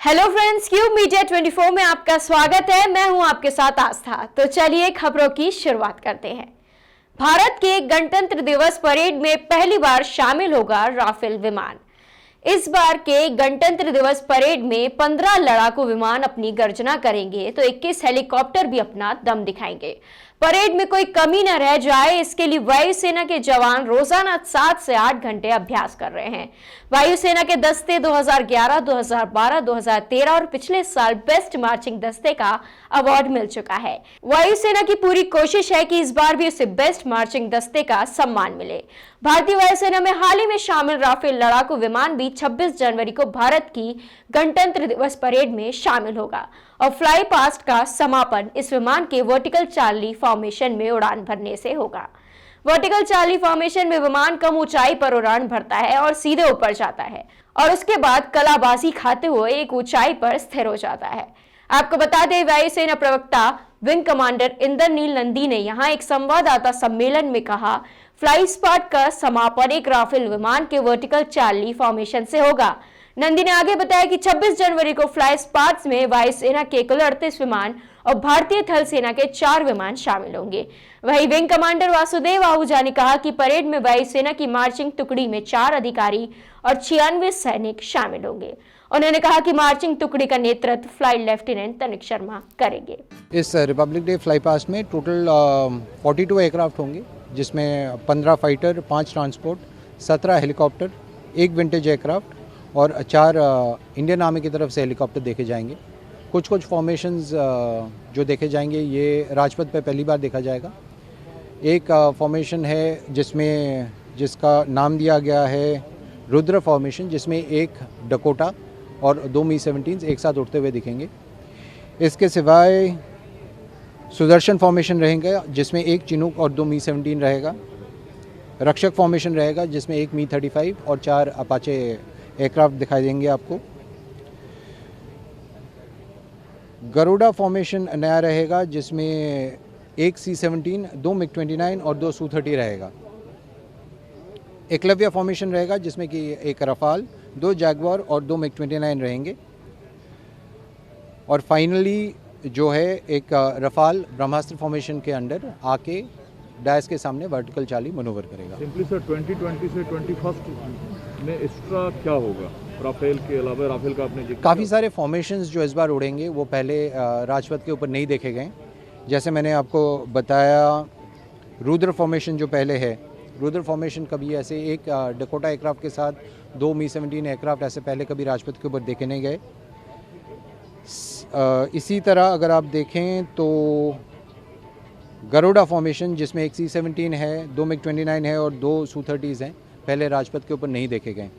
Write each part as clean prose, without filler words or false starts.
Hello friends, cube media 24 में आपका स्वागत है। मैं हूं आपके साथ आस्था। तो चलिए खबरों की शुरुआत करते हैं। भारत के गणतंत्र दिवस परेड में पहली बार शामिल होगा राफेल विमान। इस बार के गणतंत्र दिवस परेड में 15 लड़ाकू विमान अपनी गर्जना करेंगे तो 21 हेलीकॉप्टर भी अपना दम दिखाएंगे। परेड में कोई कमी न रह जाए, इसके लिए वायुसेना के जवान रोजाना 7 से 8 घंटे अभ्यास कर रहे हैं। वायुसेना के दस्ते 2011, 2012, 2013 और पिछले साल बेस्ट मार्चिंग दस्ते का अवार्ड मिल चुका है। वायुसेना की पूरी कोशिश है कि इस बार भी उसे बेस्ट मार्चिंग दस्ते का सम्मान मिले। भारतीय वायुसेना में हाल ही में शामिल राफेल लड़ाकू विमान भी 26 जनवरी को भारत की गणतंत्र दिवस परेड में शामिल होगा और फ्लाई पास्ट का समापन इस विमान के वर्टिकल चार्ली फॉर्मेशन में उड़ान भरने से होगा। वर्टिकल चार्ली फॉर्मेशन में विमान कम ऊंचाई पर उड़ान भरता है और सीधे ऊपर जाता है और उसके बाद कलाबाजी खाते हुए एक ऊंचाई पर स्थिर हो जाता है। आपको बता दें, वायुसेना प्रवक्ता विंग कमांडर इंद्रनील नंदी ने यहां एक संवाददाता सम्मेलन में कहा, फ्लाई स्पाट का समापन एक राफेल विमान के वर्टिकल चार्ली फॉर्मेशन से होगा। नंदी ने आगे बताया कि 26 जनवरी को फ्लाई स्पाट्स में वायुसेना के कुल 38 विमान और भारतीय थल सेना के 4 विमान शामिल होंगे। वहीं विंग कमांडर वासुदेव आहूजा ने कहा कि परेड में वायुसेना की मार्चिंग टुकड़ी में 4 अधिकारी और 96 सैनिक शामिल होंगे। उन्होंने कहा कि मार्चिंग टुकड़ी का नेतृत्व फ्लाइट लेफ्टिनेंट तनिक शर्मा करेंगे। इस रिपब्लिक डे फ्लाई पास्ट में टोटल 42 एयरक्राफ्ट होंगे, जिसमें 15 fighter, 5 transport, 17 helicopter, 1 vintage aircraft और 4 इंडियन आर्मी की तरफ से हेलीकॉप्टर देखे जाएंगे। कुछ फॉर्मेशंस जो देखे जाएंगे ये राजपथ पे पहली बार देखा जाएगा। एक फॉर्मेशन है जिसका नाम दिया गया है रुद्र फॉर्मेशन, जिसमें एक डकोटा और 2 मी-17 एक साथ उड़ते हुए दिखेंगे। इसके सिवाय सुदर्शन फॉर्मेशन रहेंगे, जिसमें एक चिनूक और 2 मी-17 रहेगा। रक्षक फॉर्मेशन रहेगा, जिसमें एक मी-35 और 4 अपाचे एयरक्राफ्ट दिखाई देंगे आपको। गरुड़ा फॉर्मेशन नया रहेगा, जिसमें एक C-17, 2 मिग-29 और 2 सू-30 रहेगा। एकलव्य फॉर्मेशन रहेगा, जिसमें कि एक रफाल, 2 जैगवार और 2 मिग-29 रहेंगे। और फाइनली जो है एक रफाल ब्रह्मास्त्र फॉर्मेशन के अंडर आके डायस के सामने वर्टिकल चार्ली मनोवर करेगा। सिंपली सर, 2020 से 21 में एक्स्ट्रा क्या होगा राफेल के अलावा? राफेल का आपने काफ़ी सारे फॉर्मेशंस जो इस बार उड़ेंगे वो पहले राजपथ के ऊपर नहीं देखे गए। जैसे मैंने आपको बताया, रुद्र फॉर्मेशन जो पहले है, रुद्र फॉर्मेशन कभी ऐसे एक डकोटा एयरक्राफ्ट के साथ 2 मी-17 एयरक्राफ्ट ऐसे पहले कभी राजपथ के ऊपर देखे नहीं गए। इसी तरह अगर आप देखें तो गरुड़ा फॉर्मेशन, जिसमें एक C-17 है, 2 मिग-29 है और 2 सू-30 हैं, पहले राजपथ के ऊपर नहीं देखे गए।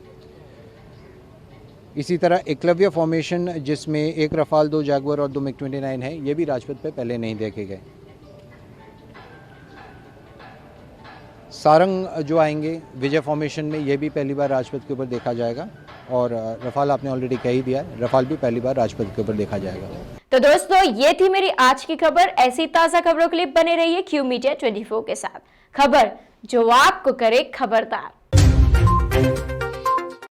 इसी तरह एकलव्य फॉर्मेशन, जिसमें एक रफाल, 2 जैगवार और 2 मिग-29 है, ये भी राजपथ पे पहले नहीं देखे गए। सारंग जो आएंगे विजय फॉर्मेशन में, ये भी पहली बार राजपथ के ऊपर देखा जाएगा। और रफाल आपने ऑलरेडी कह ही दिया, रफाल भी पहली बार राजपथ के ऊपर देखा जाएगा। तो दोस्तों, ये थी मेरी आज की खबर। ऐसी ताजा खबरों के लिए बने रहिए क्यूब मीडिया 24 के साथ। खबर जो आपको करे खबरदार।